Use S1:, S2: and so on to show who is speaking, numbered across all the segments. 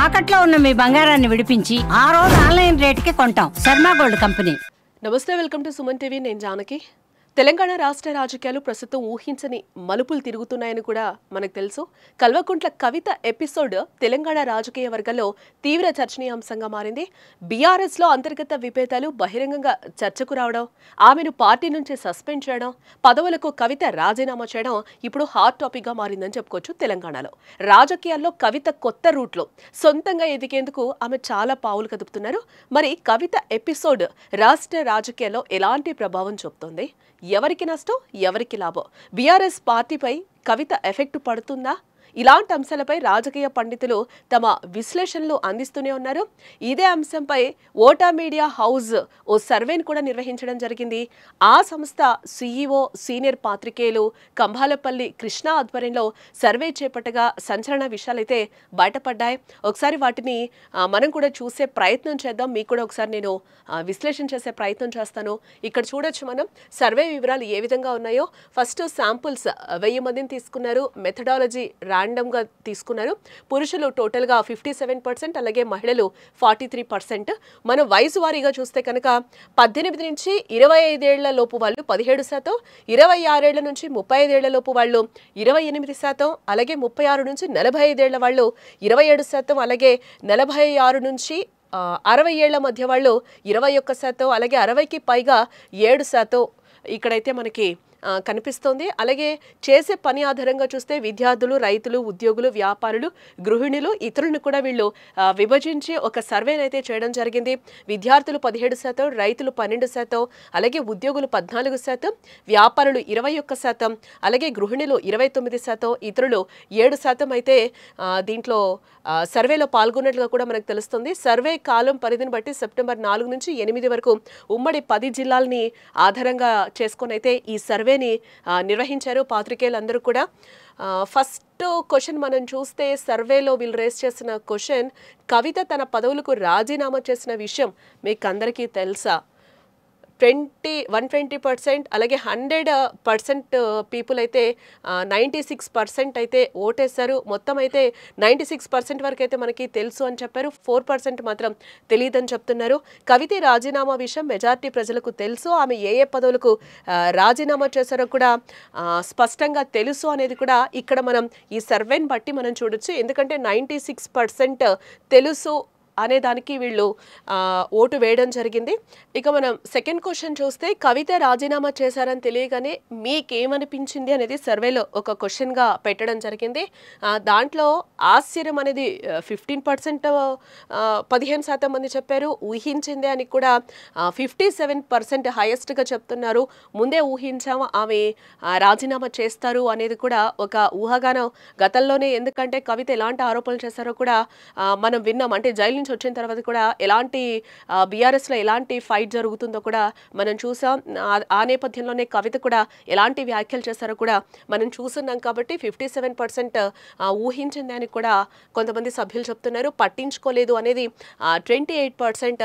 S1: తాకట్లో ఉన్న మీ బంగారాన్ని విడిపించి ఆ రోజు ఆన్లైన్ రేటుకి కొంటాం. Sharma gold company.
S2: నమస్తే, వెల్కమ్ టు సుమన్ టీవీ. నేను జానకి. తెలంగాణ రాష్ట్ర రాజకీయాలు ప్రస్తుతం ఊహించని మలుపులు తిరుగుతున్నాయని కూడా మనకు తెలుసు. కల్వకుంట్ల కవిత ఎపిసోడ్ తెలంగాణ రాజకీయ వర్గాల్లో తీవ్ర చర్చనీయాంశంగా మారింది. బీఆర్ఎస్లో అంతర్గత విభేదాలు బహిరంగంగా చర్చకు రావడం, ఆమెను పార్టీ నుంచి సస్పెండ్ చేయడం, పదవులకు కవిత రాజీనామా చేయడం ఇప్పుడు హాట్ టాపిక్గా మారిందని చెప్పుకోవచ్చు. తెలంగాణలో రాజకీయాల్లో కవిత కొత్త రూట్లో సొంతంగా ఎదిగేందుకు ఆమె చాలా పావులు కదుపుతున్నారు. మరి కవిత ఎపిసోడ్ రాష్ట్ర రాజకీయాల్లో ఎలాంటి ప్రభావం చూపుతోంది? ఎవరికి నష్టం, ఎవరికి లాభం? బీఆర్ఎస్ పార్టీపై కవిత ఎఫెక్ట్ పడుతుందా? ఇలాంటి అంశాలపై రాజకీయ పండితులు తమ విశ్లేషణలు అందిస్తూనే ఉన్నారు. ఇదే అంశంపై ఓటా మీడియా హౌస్ ఓ సర్వేను కూడా నిర్వహించడం జరిగింది. ఆ సంస్థ సీఈఓ సీనియర్ పాత్రికేయులు కంభాలపల్లి కృష్ణ ఆధ్వర్యంలో సర్వే చేపట్టగా సంచలన విషయాలైతే బయటపడ్డాయి. ఒకసారి వాటిని మనం కూడా చూసే ప్రయత్నం చేద్దాం. మీకు కూడా ఒకసారి నేను విశ్లేషణ చేసే ప్రయత్నం చేస్తాను. ఇక్కడ చూడొచ్చు మనం సర్వే వివరాలు ఏ విధంగా ఉన్నాయో. ఫస్ట్ శాంపుల్స్ 1000 మందిని తీసుకున్నారు. మెథడాలజీ ర్యాండమ్గా తీసుకున్నారు. పురుషులు టోటల్గా 57%, అలాగే మహిళలు 43%. మనం వయసు వారీగా చూస్తే కనుక 18 నుంచి 25 ఏళ్ల లోపు వాళ్ళు 17%, 26 ఏళ్ల నుంచి 35 ఏళ్ల లోపు వాళ్ళు 28%, అలాగే 36 నుంచి 45 ఏళ్ల వాళ్ళు 27%, అలాగే 46 నుంచి 60 ఏళ్ల మధ్య వాళ్ళు 21%, అలాగే 60కి పైగా 7% ఇక్కడైతే మనకి కనిపిస్తోంది. అలాగే చేసే పని ఆధారంగా చూస్తే విద్యార్థులు, రైతులు, ఉద్యోగులు, వ్యాపారులు, గృహిణులు, ఇతరులను కూడా వీళ్ళు విభజించి ఒక సర్వేని అయితే చేయడం జరిగింది. విద్యార్థులు 17%, రైతులు 12%, అలాగే ఉద్యోగులు 14%, వ్యాపారులు 21%, అలాగే గృహిణులు 29%, ఇతరులు 7% అయితే దీంట్లో సర్వేలో పాల్గొన్నట్లుగా కూడా మనకు తెలుస్తుంది. సర్వే కాలం పరిధిని బట్టి సెప్టెంబర్ 4 నుంచి 8 వరకు ఉమ్మడి 10 జిల్లాలని ఆధారంగా చేసుకొని అయితే ఈ సర్వేని నిర్వహించారు పాత్రికేయులందరూ కూడా. ఫస్ట్ క్వశ్చన్ మనం చూస్తే సర్వేలో వీళ్ళు రేస్ చేసిన క్వశ్చన్, కవిత తన పదవులకు రాజీనామా చేసిన విషయం మీకు అందరికీ తెలుసా? 120%, అలాగే 100% పీపుల్ అయితే 96% అయితే ఓటేశారు. మొత్తం అయితే 96% వరకు అయితే మనకి తెలుసు అని చెప్పారు. 4% మాత్రం తెలియదని చెప్తున్నారు. కవిత రాజీనామా విషయం మెజారిటీ ప్రజలకు తెలుసు. ఆమె ఏ పదవులకు రాజీనామా చేశారో కూడా స్పష్టంగా తెలుసు అనేది కూడా ఇక్కడ మనం ఈ సర్వేని బట్టి మనం చూడొచ్చు. ఎందుకంటే 96% తెలుసు అనే దానికి వీళ్ళు ఓటు వేయడం జరిగింది. ఇక మనం సెకండ్ క్వశ్చన్ చూస్తే, కవిత రాజీనామా చేశారని తెలియగానే మీకేమనిపించింది అనేది సర్వేలో ఒక క్వశ్చన్గా పెట్టడం జరిగింది. దాంట్లో ఆశ్చర్యం అనేది 15%, 15% మంది చెప్పారు. ఊహించిందే అని కూడా 57% హైయెస్ట్గా చెప్తున్నారు. ముందే ఊహించాము ఆమె రాజీనామా చేస్తారు అనేది కూడా ఒక ఊహాగానం గతంలోనే. ఎందుకంటే కవిత ఎలాంటి ఆరోపణలు చేశారో కూడా మనం విన్నాం. అంటే జైలు వచ్చిన తర్వాత కూడా ఎలాంటి బీఆర్ఎస్లో ఎలాంటి ఫైట్ జరుగుతుందో కూడా మనం చూసాం. ఆ నేపథ్యంలోనే కవిత కూడా ఎలాంటి వ్యాఖ్యలు చేశారో కూడా మనం చూస్తున్నాం. కాబట్టి 57% ఊహించింది అని కూడా కొంతమంది సభ్యులు చెప్తున్నారు. పట్టించుకోలేదు అనేది 28%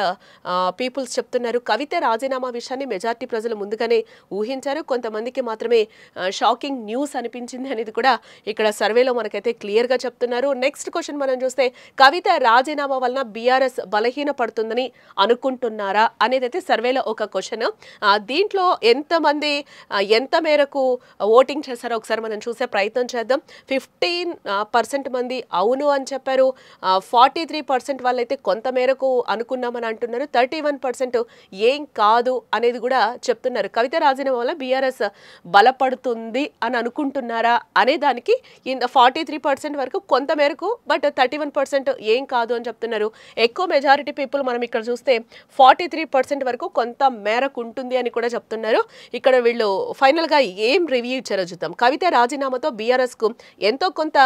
S2: పీపుల్స్ చెప్తున్నారు. కవిత రాజీనామా విషయాన్ని మెజార్టీ ప్రజలు ముందుగానే ఊహించారు. కొంతమందికి మాత్రమే షాకింగ్ న్యూస్ అనిపించింది అనేది కూడా ఇక్కడ సర్వేలో మనకైతే క్లియర్గా చెప్తున్నారు. నెక్స్ట్ క్వశ్చన్ మనం చూస్తే, కవిత రాజీనామా వలన బీఆర్ఎస్ బలహీన పడుతుందని అనుకుంటున్నారా అనేది అయితే సర్వేలో ఒక క్వశ్చన్. దీంట్లో ఎంతమంది ఎంత మేరకు ఓటింగ్ చేశారో ఒకసారి మనం చూసే ప్రయత్నం చేద్దాం. 15% మంది అవును అని చెప్పారు. 43% వాళ్ళైతే కొంత మేరకు అనుకున్నామని అంటున్నారు. 31% ఏం కాదు అనేది కూడా చెప్తున్నారు. కవిత రాజీనామా వల్ల బీఆర్ఎస్ బలపడుతుంది అని అనుకుంటున్నారా అనే దానికి 43% వరకు కొంత మేరకు, బట్ 31% ఏం కాదు అని చెప్తున్నారు. ఎక్కువ మెజారిటీ పీపుల్ మనం ఇక్కడ చూస్తే 43% వరకు కొంత మేరకు ఉంటుంది అని కూడా చెప్తున్నారు. ఇక్కడ వీళ్ళు ఫైనల్గా ఏం రివ్యూ ఇచ్చారో చూద్దాం. కవిత రాజీనామాతో బీఆర్ఎస్కు ఎంతో కొంత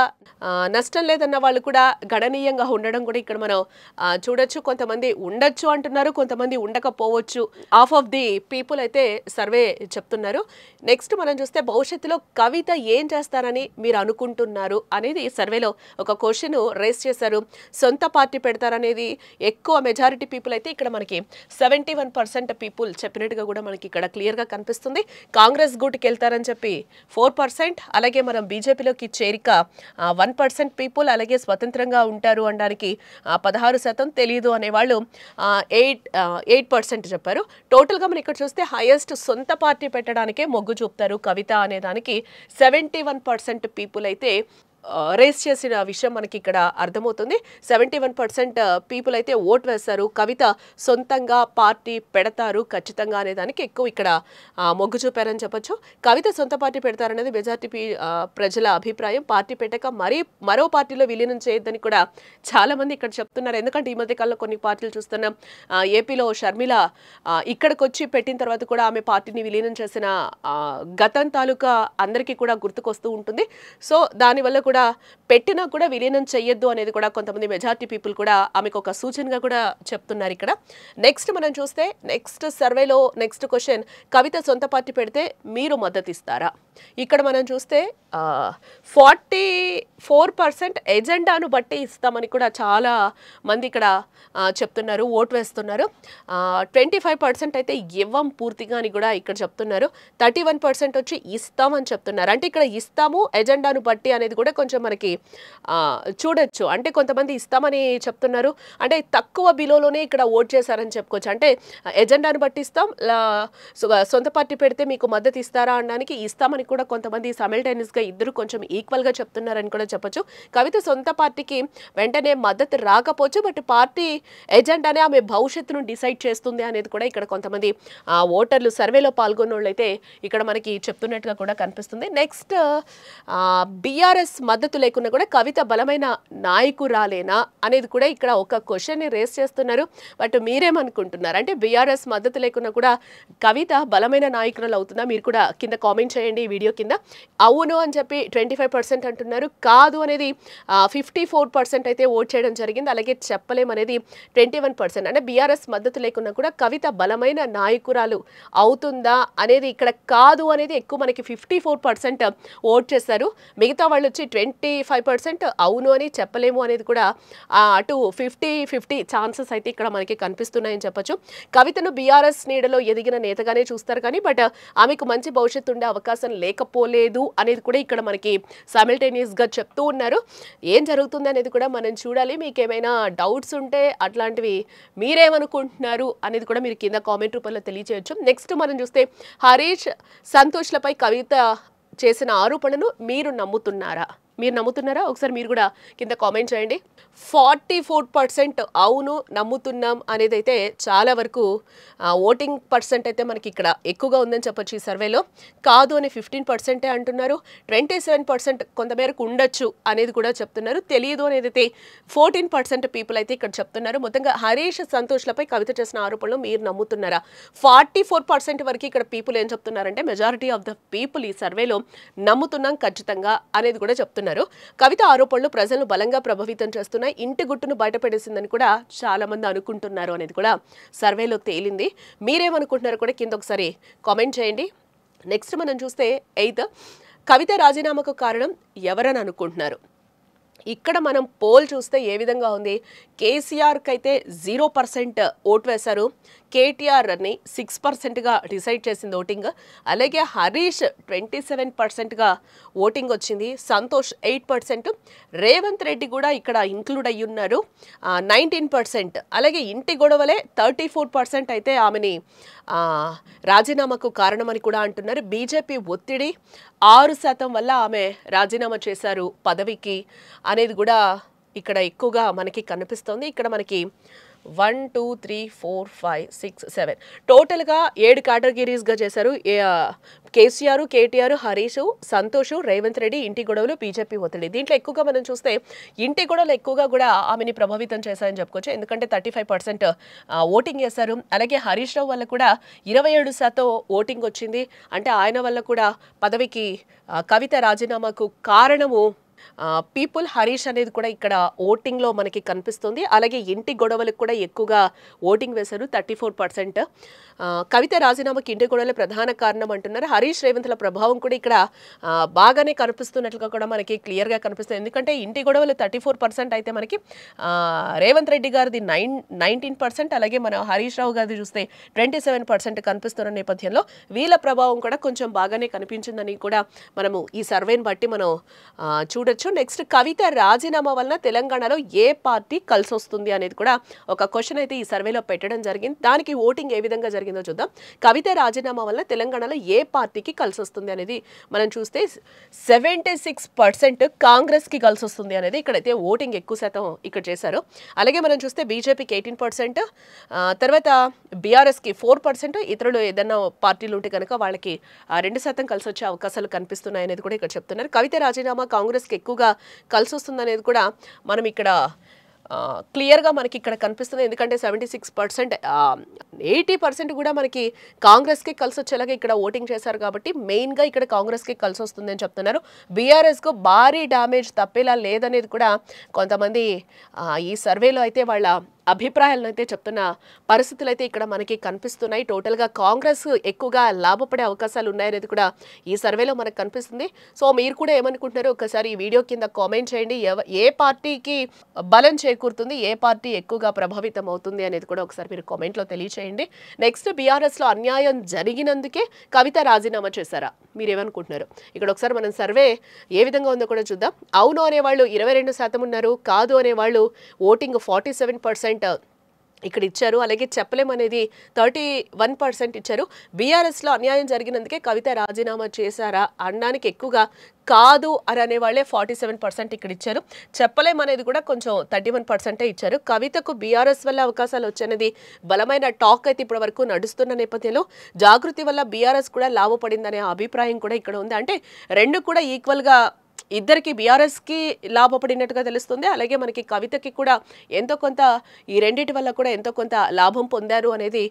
S2: నష్టం లేదన్న వాళ్ళు కూడా గణనీయంగా ఉండడం కూడా ఇక్కడ మనం చూడొచ్చు. కొంతమంది ఉండొచ్చు అంటున్నారు, కొంతమంది ఉండకపోవచ్చు. హాఫ్ ఆఫ్ ది పీపుల్ అయితే సర్వే చెప్తున్నారు. నెక్స్ట్ మనం చూస్తే, భవిష్యత్తులో కవిత ఏం చేస్తారని మీరు అనుకుంటున్నారు అనేది సర్వేలో ఒక క్వశ్చన్ రేస్ చేశారు. సొంత పార్టీ పెడతారని అనేది ఎక్కువ మెజారిటీ పీపుల్ అయితే ఇక్కడ మనకి 71% పీపుల్ చెప్పినట్టుగా కూడా మనకి ఇక్కడ క్లియర్గా కనిపిస్తుంది. కాంగ్రెస్ గూటికి వెళ్తారని చెప్పి 4%, అలాగే మనం బీజేపీలోకి చేరిక 1% పీపుల్, అలాగే స్వతంత్రంగా ఉంటారు అనడానికి 16%, తెలియదు అనేవాళ్ళు 8% చెప్పారు. టోటల్గా మనం ఇక్కడ చూస్తే హైయెస్ట్ సొంత పార్టీ పెట్టడానికే మొగ్గు చూపుతారు కవిత అనే దానికి 71% పీపుల్ అయితే రేస్ చేసిన విషయం మనకి ఇక్కడ అర్థమవుతుంది. 71% పీపుల్ అయితే ఓట్ వేస్తారు, కవిత సొంతంగా పార్టీ పెడతారు ఖచ్చితంగా అనే దానికి ఎక్కువ ఇక్కడ మొగ్గు చూపారని చెప్పొచ్చు. కవిత సొంత పార్టీ పెడతారనేది మెజార్టీ ప్రజల అభిప్రాయం. పార్టీ పెట్టక మరో పార్టీలో విలీనం చేయొద్దని కూడా చాలా మంది ఇక్కడ చెప్తున్నారు. ఎందుకంటే ఈ మధ్య కాలంలో కొన్ని పార్టీలు చూస్తున్నాం. ఏపీలో షర్మిల ఇక్కడికి వచ్చి పెట్టిన తర్వాత కూడా ఆమె పార్టీని విలీనం చేసిన గతం తాలూకా అందరికీ కూడా గుర్తుకొస్తూ ఉంటుంది. సో దానివల్ల కూడా పెట్టినా కూడా విలీనం చెయ్యొద్దు అనేది కూడా కొంతమంది మెజారిటీ పీపుల్ కూడా ఆమెకు ఒక సూచనగా కూడా చెప్తున్నారు ఇక్కడ. నెక్స్ట్ మనం చూస్తే నెక్స్ట్ సర్వేలో నెక్స్ట్ క్వశ్చన్, కవిత సొంత పార్టీ పెడితే మీరు మద్దతు ఇస్తారా? ఇక్కడ మనం చూస్తే 44% ఎజెండాను బట్టి ఇస్తామని కూడా చాలా మంది ఇక్కడ చెప్తున్నారు, ఓటు వేస్తున్నారు. 25% అయితే ఇవ్వం పూర్తిగా అని కూడా ఇక్కడ చెప్తున్నారు. 31% వచ్చి ఇస్తామని చెప్తున్నారు. అంటే ఇక్కడ ఇస్తాము ఎజెండాను బట్టి అనేది కూడా కొంచెం మనకి చూడొచ్చు. అంటే కొంతమంది ఇస్తామని చెప్తున్నారు, అంటే తక్కువ బిలోలోనే ఇక్కడ ఓట్ చేశారని చెప్పుకోవచ్చు. అంటే ఎజెండాను బట్టి ఇస్తాం, సొంత పార్టీ పెడితే మీకు మద్దతు ఇస్తారా అనడానికి ఇస్తామని కూడా కొంతమంది సైమల్టేనియస్గా ఇద్దరు కొంచెం ఈక్వల్గా చెప్తున్నారని కూడా చెప్పొచ్చు. కవిత సొంత పార్టీకి వెంటనే మద్దతు రాకపోవచ్చు, బట్ పార్టీ ఎజెండానే ఆమె భవిష్యత్తును డిసైడ్ చేస్తుంది అనేది కూడా ఇక్కడ కొంతమంది ఓటర్లు సర్వేలో పాల్గొన్న వాళ్ళైతే ఇక్కడ మనకి చెప్తున్నట్టుగా కూడా కనిపిస్తుంది. నెక్స్ట్ బీఆర్ఎస్ మద్దతు లేకున్నా కూడా కవిత బలమైన నాయకురాలేనా అనేది కూడా ఇక్కడ ఒక క్వశ్చన్ని రేస్ చేస్తున్నారు. బట్ మీరేమనుకుంటున్నారు? అంటే బీఆర్ఎస్ మద్దతు లేకున్నా కూడా కవిత బలమైన నాయకురాలు అవుతుందా? మీరు కూడా కింద కామెంట్ చేయండి ఈ వీడియో కింద. అవును అని చెప్పి 25% అంటున్నారు, కాదు అనేది 54% అయితే ఓట్ చేయడం జరిగింది. అలాగే చెప్పలేమనేది 21%. అంటే బీఆర్ఎస్ మద్దతు లేకున్నా కూడా కవిత బలమైన నాయకురాలు అవుతుందా అనేది ఇక్కడ కాదు అనేది ఎక్కువ మనకి 54% ఓట్ చేశారు. మిగతా వాళ్ళు వచ్చి 25% అవును అని చెప్పలేము అనేది కూడా అటు 50-50 ఛాన్సెస్ అయితే ఇక్కడ మనకి కనిపిస్తున్నాయని చెప్పొచ్చు. కవితను బీఆర్ఎస్ నీడలో ఎదిగిన నేతగానే చూస్తారు కానీ బట్ ఆమెకు మంచి భవిష్యత్తు ఉండే అవకాశం లేకపోలేదు అనేది కూడా ఇక్కడ మనకి సైమల్టేనియస్గా చెప్తూ ఉన్నారు. ఏం జరుగుతుంది అనేది కూడా మనం చూడాలి. మీకు ఏమైనా డౌట్స్ ఉంటే అట్లాంటివి మీరేమనుకుంటున్నారు అనేది కూడా మీరు కింద కామెంట్ రూపంలో తెలియజేయచ్చు. నెక్స్ట్ మనం చూస్తే హరీష్ సంతోష్లపై కవిత చేసిన ఆరోపణను మీరు నమ్ముతున్నారా? ఒకసారి మీరు కూడా కింద కామెంట్ చేయండి. 44% అవును నమ్ముతున్నాం అనేది అయితే చాలా వరకు ఓటింగ్ పర్సెంట్ అయితే మనకి ఇక్కడ ఎక్కువగా ఉందని చెప్పొచ్చు. ఈ సర్వేలో కాదు అని 15% అంటున్నారు, 27% కొంతమేరకు ఉండొచ్చు అనేది కూడా చెప్తున్నారు, తెలియదు అనేది అయితే 14% పీపుల్ అయితే ఇక్కడ చెప్తున్నారు. మొత్తంగా హరీష్ సంతోష్లపై కవిత చేసిన ఆరోపణలు మీరు నమ్ముతున్నారా? 44% వరకు ఇక్కడ పీపుల్ ఏం చెప్తున్నారంటే మెజారిటీ ఆఫ్ ద పీపుల్ ఈ సర్వేలో నమ్ముతున్నాం ఖచ్చితంగా అనేది కూడా చెప్తున్నారు. కవిత ఆరోపణలు ప్రజలను బలంగా ప్రభావితం చేస్తున్నాయి, ఇంటి గుట్టును బయటపడేసిందని కూడా చాలా మంది అనుకుంటున్నారు అనేది కూడా సర్వేలో తేలింది. మీరేమనుకుంటున్నారు కూడా కింద ఒకసారి కామెంట్ చేయండి. నెక్స్ట్ మనం చూస్తే 8 కవిత రాజీనామాకు కారణం ఎవరని అనుకుంటున్నారు? ఇక్కడ మనం పోల్ చూస్తే ఏ విధంగా ఉంది? కేసీఆర్కి అయితే 0% ఓటు వేశారు, కేటీఆర్ని 6%గా డిసైడ్ చేసింది ఓటింగ్. అలాగే హరీష్ 27%గా ఓటింగ్ వచ్చింది, సంతోష్ 8%, రేవంత్ రెడ్డి కూడా ఇక్కడ ఇంక్లూడ్ అయ్యి ఉన్నారు 19%. అలాగే ఇంటి గొడవలే 34% అయితే ఆమెని రాజీనామాకు కారణమని కూడా అంటున్నారు. బీజేపీ ఒత్తిడి 6% వల్ల ఆమె రాజీనామా చేశారు పదవికి అనేది కూడా ఇక్కడ ఎక్కువగా మనకి కనిపిస్తోంది. ఇక్కడ మనకి 1 2 3 4 5 6 7 టోటల్గా 7 కేటగిరీస్గా చేశారు. కేసీఆర్, కేటీఆర్, హరీష్, సంతోష్, రేవంత్ రెడ్డి, ఇంటి గొడవలు, బీజేపీ ఒత్తిడి. దీంట్లో ఎక్కువగా మనం చూస్తే ఇంటి గొడవలు ఎక్కువగా కూడా ఆమెని ప్రభావితం చేశారని చెప్పుకోవచ్చు. ఎందుకంటే 35% ఓటింగ్ చేశారు. అలాగే హరీష్ రావు వల్ల కూడా 27% ఓటింగ్ వచ్చింది. అంటే ఆయన వల్ల కూడా పదవికి కవిత రాజీనామాకు కారణము పీపుల్ హరీష్ అనేది కూడా ఇక్కడ ఓటింగ్లో మనకి కనిపిస్తుంది. అలాగే ఇంటి గొడవలకు కూడా ఎక్కువగా ఓటింగ్ వేశారు 34%. కవిత రాజీనామాకి ఇంటి గొడవలే ప్రధాన కారణం అంటున్నారు. హరీష్ రేవంత్ల ప్రభావం కూడా ఇక్కడ బాగానే కనిపిస్తున్నట్లుగా కూడా మనకి క్లియర్గా కనిపిస్తుంది. ఎందుకంటే ఇంటి గొడవలు 34% అయితే మనకి రేవంత్ రెడ్డి గారిది 19%, అలాగే మన హరీష్ రావు గారిది చూస్తే 27% కనిపిస్తున్న నేపథ్యంలో వీళ్ళ ప్రభావం కూడా కొంచెం బాగానే కనిపించిందని కూడా మనము ఈ సర్వేని బట్టి మనం చూడొచ్చు. నెక్స్ట్ కవిత రాజీనామా వలన తెలంగాణలో ఏ పార్టీ కలిసి వస్తుంది అనేది కూడా ఒక క్వశ్చన్ అయితే ఈ సర్వేలో పెట్టడం జరిగింది. దానికి ఓటింగ్ ఏ విధంగా జరిగిందో చూద్దాం. కవిత రాజీనామా వల్ల తెలంగాణలో ఏ పార్టీకి కలిసి వస్తుంది అనేది మనం చూస్తే 76% కాంగ్రెస్కి కలిసి వస్తుంది అనేది ఇక్కడైతే ఓటింగ్ ఎక్కువ శాతం ఇక్కడ చేశారు. అలాగే మనం చూస్తే బీజేపీకి 18%, తర్వాత బీఆర్ఎస్కి 4%, ఇతరులు ఏదైనా పార్టీలు ఉంటే కనుక వాళ్ళకి 2% కలిసి వచ్చే అవకాశాలు కనిపిస్తున్నాయి అనేది కూడా ఇక్కడ చెప్తున్నారు. కవిత రాజీనామా కాంగ్రెస్కి ఎక్కువగా కలిసి వస్తుంది అనేది కూడా మనం ఇక్కడ క్లియర్గా మనకి ఇక్కడ కనిపిస్తుంది. ఎందుకంటే 76%, 80% కూడా మనకి కాంగ్రెస్కి కలిసి వచ్చేలాగా ఇక్కడ ఓటింగ్ చేశారు కాబట్టి మెయిన్గా ఇక్కడ కాంగ్రెస్కి కలిసి వస్తుంది అని చెప్తున్నారు. బీఆర్ఎస్కు భారీ డ్యామేజ్ తప్పేలా లేదనేది కూడా కొంతమంది ఈ సర్వేలో అయితే వాళ్ళ అభిప్రాయాలను అయితే చెప్తున్న పరిస్థితులు అయితే ఇక్కడ మనకి కనిపిస్తున్నాయి. టోటల్గా కాంగ్రెస్ ఎక్కువగా లాభపడే అవకాశాలు ఉన్నాయనేది కూడా ఈ సర్వేలో మనకు కనిపిస్తుంది. సో మీరు కూడా ఏమనుకుంటున్నారో ఒకసారి ఈ వీడియో కింద కామెంట్ చేయండి. ఏ పార్టీకి బలం చేకూరుతుంది, ఏ పార్టీ ఎక్కువగా ప్రభావితం అవుతుంది అనేది కూడా ఒకసారి మీరు కామెంట్లో తెలియచేయండి. నెక్స్ట్ బీఆర్ఎస్లో అన్యాయం జరిగినందుకే కవిత రాజీనామా చేశారా, మీరేమనుకుంటున్నారు? ఇక్కడ ఒకసారి మనం సర్వే ఏ విధంగా ఉందో కూడా చూద్దాం. అవును అనేవాళ్ళు 22% ఉన్నారు, కాదు అనేవాళ్ళు ఓటింగ్ 47% ఇక్కడ ఇచ్చారు. అలాగే చెప్పలేం అనేది 31% ఇచ్చారు. బీఆర్ఎస్లో అన్యాయం జరిగినందుకే కవిత రాజీనామా చేశారా అనడానికి ఎక్కువగా కాదు అని అనేవాళ్ళే 47% ఇక్కడ ఇచ్చారు. చెప్పలేం అనేది కూడా కొంచెం 31% ఇచ్చారు. కవితకు బీఆర్ఎస్ వల్ల అవకాశాలు వచ్చనేది బలమైన టాక్ అయితే ఇప్పటి వరకు నడుస్తున్న నేపథ్యంలో జాగృతి వల్ల బీఆర్ఎస్ కూడా లాభపడిందనే అభిప్రాయం కూడా ఇక్కడ ఉంది. అంటే రెండు కూడా ఈక్వల్గా ఇద్దరికి బీఆర్ఎస్కి లాభపడినట్టుగా తెలుస్తుంది. అలాగే మనకి కవితకి కూడా ఎంతో కొంత ఈ రెండింటి వల్ల కూడా ఎంతో కొంత లాభం పొందారు అనేది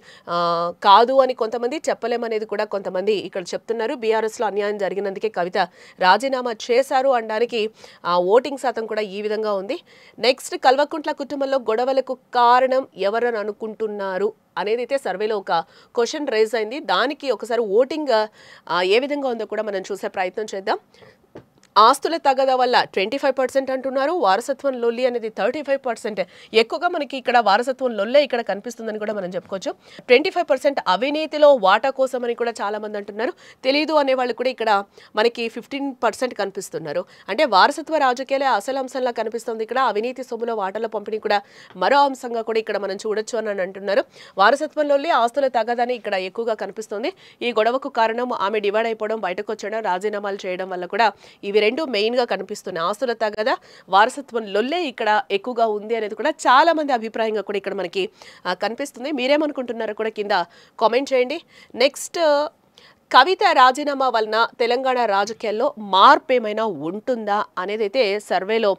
S2: కాదు అని కొంతమంది, చెప్పలేమనేది కూడా కొంతమంది ఇక్కడ చెప్తున్నారు. బీఆర్ఎస్లో అన్యాయం జరిగినందుకే కవిత రాజీనామా చేశారు అనడానికి ఓటింగ్ శాతం కూడా ఈ విధంగా ఉంది. నెక్స్ట్ కల్వకుంట్ల కుటుంబంలో గొడవలకు కారణం ఎవరని అనుకుంటున్నారు అనేది అయితే సర్వేలో ఒక క్వశ్చన్ రైజ్ అయింది. దానికి ఒకసారి ఓటింగ్ ఏ విధంగా ఉందో కూడా మనం చూసే ప్రయత్నం చేద్దాం. ఆస్తుల తగదా వల్ల 25% అంటున్నారు. వారసత్వం లొల్లి అనేది 35%. ఎక్కువగా మనకి ఇక్కడ వారసత్వం లొల్లే ఇక్కడ కనిపిస్తుందని కూడా మనం చెప్పుకోవచ్చు. 25% అవినీతిలో వాటా కోసమని కూడా చాలా మంది అంటున్నారు. తెలీదు అనేవాళ్ళు కూడా ఇక్కడ మనకి 15% కనిపిస్తున్నారు. అంటే వారసత్వ రాజకీయాలే అసలు అంశంలా కనిపిస్తుంది. ఇక్కడ అవినీతి సొమ్ములో వాటాల పంపిణీ కూడా మరో అంశంగా కూడా ఇక్కడ మనం చూడొచ్చు అని అంటున్నారు. వారసత్వం లొల్లి, ఆస్తుల తగదని ఇక్కడ ఎక్కువగా కనిపిస్తుంది. ఈ గొడవకు కారణం ఆమె డివైడ్ అయిపోవడం, బయటకు వచ్చడం, రాజీనామాలు చేయడం వల్ల కూడా ఇవి రెండు మెయిన్గా కనిపిస్తున్నాయి. ఆస్తుల తగదా, వారసత్వం లొల్లే ఇక్కడ ఎక్కువగా ఉంది అనేది కూడా చాలా మంది అభిప్రాయంగా కూడా ఇక్కడ మనకి కనిపిస్తుంది. మీరేమనుకుంటున్నారో కూడా కింద కామెంట్ చేయండి. నెక్స్ట్ కవిత రాజీనామా వలన తెలంగాణ రాజకీయాల్లో మార్పు ఏమైనా ఉంటుందా అనేది అయితే సర్వేలో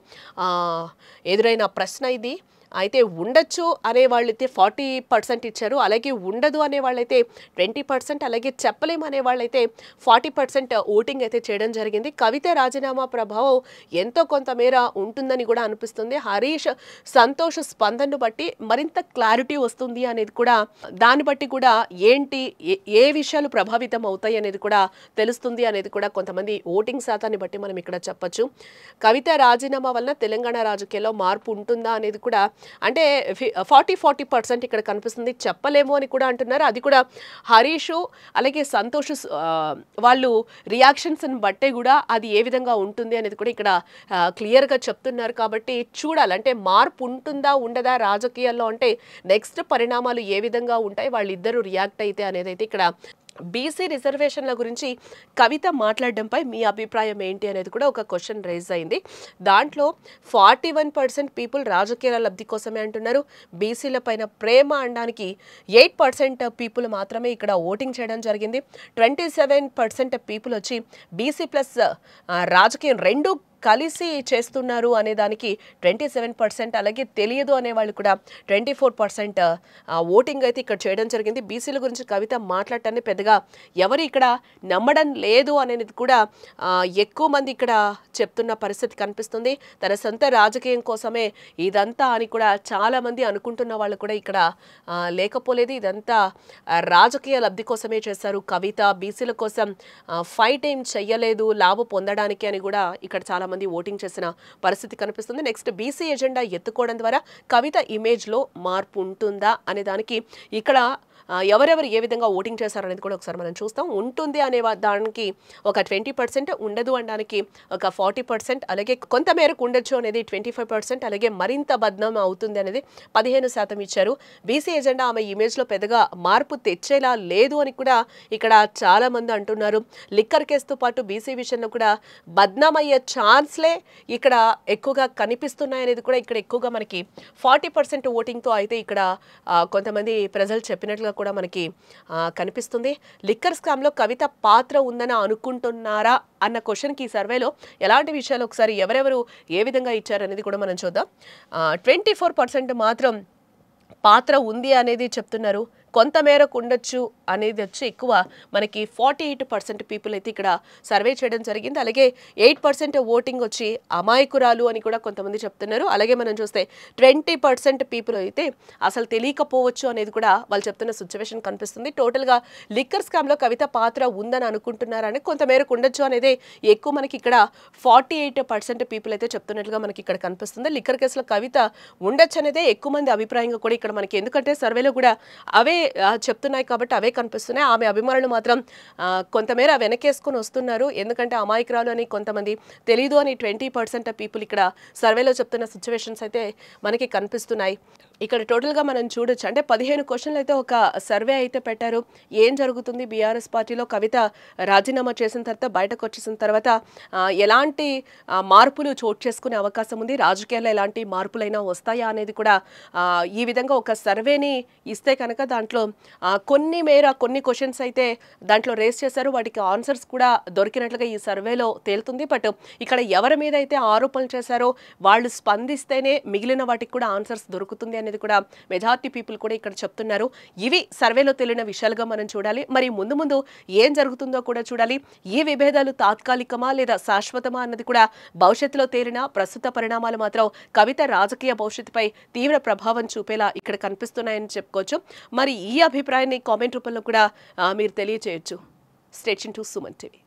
S2: ఎదురైన ప్రశ్న ఇది. అయితే ఉండొచ్చు అనేవాళ్ళైతే 40% ఇచ్చారు. అలాగే ఉండదు అనేవాళ్ళైతే 20%, అలాగే చెప్పలేము అనేవాళ్ళైతే 40% ఓటింగ్ అయితే చేయడం జరిగింది. కవిత రాజీనామా ప్రభావం ఎంతో కొంత మేర ఉంటుందని కూడా అనిపిస్తుంది. హరీష్ సంతోష్ స్పందనను బట్టి మరింత క్లారిటీ వస్తుంది అనేది కూడా, దాన్ని బట్టి కూడా ఏంటి ఏ విషయాలు ప్రభావితం అవుతాయి అనేది కూడా తెలుస్తుంది అనేది కూడా కొంతమంది ఓటింగ్ శాతాన్ని బట్టి మనం ఇక్కడ చెప్పొచ్చు. కవిత రాజీనామా వలన తెలంగాణ రాజకీయాల్లో మార్పు ఉంటుందా అనేది కూడా అంటే 40% ఇక్కడ కనిపిస్తుంది. చెప్పలేము అని కూడా అంటున్నారు. అది కూడా హరీష్ అలాగే సంతోష్ వాళ్ళు రియాక్షన్స్ని బట్టే కూడా అది ఏ విధంగా ఉంటుంది అనేది కూడా ఇక్కడ క్లియర్గా చెప్తున్నారు. కాబట్టి చూడాలి, అంటే మార్పు ఉంటుందా ఉండదా రాజకీయాల్లో, అంటే నెక్స్ట్ పరిణామాలు ఏ విధంగా ఉంటాయి, వాళ్ళిద్దరూ రియాక్ట్ అయితే అనేది అయితే ఇక్కడ బీసీ రిజర్వేషన్ల గురించి కవిత మాట్లాడడంపై మీ అభిప్రాయం ఏంటి అనేది కూడా ఒక క్వశ్చన్ రైజ్ అయింది. దాంట్లో 41% పీపుల్ రాజకీయాల లబ్ధి కోసమే అంటున్నారు. బీసీల పైన ప్రేమ అనడానికి 8% పీపుల్ మాత్రమే ఇక్కడ ఓటింగ్ చేయడం జరిగింది. 27% పీపుల్ వచ్చి బీసీ ప్లస్ రాజకీయం రెండు కలిసి చేస్తున్నారు అనే దానికి 27%, అలాగే తెలియదు అనే వాళ్ళు కూడా 24% ఓటింగ్ అయితే ఇక్కడ చేయడం జరిగింది. బీసీల గురించి కవిత మాట్లాడటాన్ని పెద్దగా ఎవరు ఇక్కడ నమ్మడం లేదు అనేది కూడా ఎక్కువ మంది ఇక్కడ చెప్తున్న పరిస్థితి కనిపిస్తుంది. తన సొంత రాజకీయం కోసమే ఇదంతా అని కూడా చాలా మంది అనుకుంటున్న వాళ్ళు కూడా ఇక్కడ లేకపోలేదు. ఇదంతా రాజకీయ లబ్ధి కోసమే చేశారు కవిత, బీసీల కోసం ఫైట్ ఏం చెయ్యలేదు లాభం పొందడానికి అని కూడా ఇక్కడ చాలా మంది ఓటింగ్ చేసిన పరిస్థితి కనిపిస్తుంది. నెక్స్ట్ బీసీ ఎజెండా ఎత్తుకోవడం ద్వారా కవిత ఇమేజ్లో మార్పు ఉంటుందా అనే దానికి ఇక్కడ ఎవరెవరు ఏ విధంగా ఓటింగ్ చేశారనేది కూడా ఒకసారి మనం చూస్తాం. ఉంటుంది అనే దానికి ఒక 20%, ఉండదు అనడానికి ఒక 40%, అలాగే కొంతమేరకు ఉండొచ్చు అనేది 25%, అలాగే మరింత బద్నాం అవుతుంది అనేది 15% ఇచ్చారు. బీసీ ఎజెండా ఆమె ఇమేజ్లో పెద్దగా మార్పు తెచ్చేలా లేదు అని కూడా ఇక్కడ చాలా మంది అంటున్నారు. లిక్కర్ కేసుతో పాటు బీసీ విషయంలో కూడా బద్నాం అయ్యే ఛాన్స్లే ఇక్కడ ఎక్కువగా కనిపిస్తున్నాయనేది కూడా ఇక్కడ ఎక్కువగా మనకి 40% ఓటింగ్తో అయితే ఇక్కడ కొంతమంది ప్రజలు చెప్పినట్లుగా కూడా మనకి కనిపిస్తుంది. లిక్కర్ స్కామ్లో కవిత పాత్ర ఉందని అనుకుంటున్నారా అన్న క్వశ్చన్కి ఈ సర్వేలో ఎలాంటి విషయాలు ఒకసారి ఎవరెవరు ఏ విధంగా ఇచ్చారనేది కూడా మనం చూద్దాం. 24% మాత్రం పాత్ర ఉంది అనేది చెప్తున్నారు. కొంతమేరకు ఉండొచ్చు అనేది వచ్చి ఎక్కువ మనకి 48% పీపుల్ అయితే ఇక్కడ సర్వే చేయడం జరిగింది. అలాగే 8% ఓటింగ్ వచ్చి అమాయకురాలు అని కూడా కొంతమంది చెప్తున్నారు. అలాగే మనం చూస్తే 20% పీపుల్ అయితే అసలు తెలియకపోవచ్చు అనేది కూడా వాళ్ళు చెప్తున్న సిచ్యువేషన్ కనిపిస్తుంది. టోటల్గా లిక్కర్ స్కామ్లో కవిత పాత్ర ఉందని అనుకుంటున్నారని కొంతమేరకు ఉండొచ్చు అనేది ఎక్కువ మనకి ఇక్కడ 48% పీపుల్ అయితే చెప్తున్నట్లుగా మనకి ఇక్కడ కనిపిస్తుంది. లిక్కర్ కేసులో కవిత ఉండొచ్చు అనేదే ఎక్కువ మంది అభిప్రాయంగా కూడా ఇక్కడ మనకి, ఎందుకంటే సర్వేలో కూడా అవే చెప్తున్నాయి కాబట్టి అవే కనిపిస్తున్నాయి. ఆమె అభిమానులు మాత్రం కొంతమేర వెనకేసుకొని వస్తున్నారు. ఎందుకంటే అమాయకురాలు అని కొంతమంది, తెలీదు అని 20% పీపుల్ ఇక్కడ సర్వేలో చెప్తున్న సిచ్యువేషన్స్ అయితే మనకి కనిపిస్తున్నాయి. ఇక్కడ టోటల్గా మనం చూడొచ్చు, అంటే 15 క్వశ్చన్లు అయితే ఒక సర్వే అయితే పెట్టారు. ఏం జరుగుతుంది బీఆర్ఎస్ పార్టీలో కవిత రాజీనామా చేసిన తర్వాత, బయటకు వచ్చేసిన తర్వాత ఎలాంటి మార్పులు చోటు చేసుకునే అవకాశం ఉంది, రాజకీయాల్లో ఎలాంటి మార్పులైనా వస్తాయా అనేది కూడా ఈ విధంగా ఒక సర్వేని ఇస్తే కనుక దాంట్లో కొన్ని క్వశ్చన్స్ అయితే దాంట్లో రేస్ చేశారు. వాటికి ఆన్సర్స్ కూడా దొరికినట్లుగా ఈ సర్వేలో తేలుతుంది. బట్ ఇక్కడ ఎవరి మీద అయితే ఆరోపణలు చేశారో వాళ్ళు స్పందిస్తేనే మిగిలిన వాటికి కూడా ఆన్సర్స్ దొరుకుతుంది అనేది కూడా మెజారిటీ పీపుల్ కూడా ఇక్కడ చెప్తున్నారు. ఇవి సర్వేలో తెలియని విషయాలుగా మనం చూడాలి. మరి ముందు ముందు ఏం జరుగుతుందో కూడా చూడాలి. ఈ విభేదాలు తాత్కాలికమా లేదా శాశ్వతమా అన్నది కూడా భవిష్యత్తులో తేలిన ప్రస్తుత పరిణామాలు మాత్రం కవిత రాజకీయ భవిష్యత్తుపై తీవ్ర ప్రభావం చూపేలా ఇక్కడ కనిపిస్తున్నాయని చెప్పుకోవచ్చు. మరి ఈ అభిప్రాయాన్ని కామెంట్ రూపంలో కూడా మీరు తెలియజేయొచ్చు. Stay tuned to Suman TV.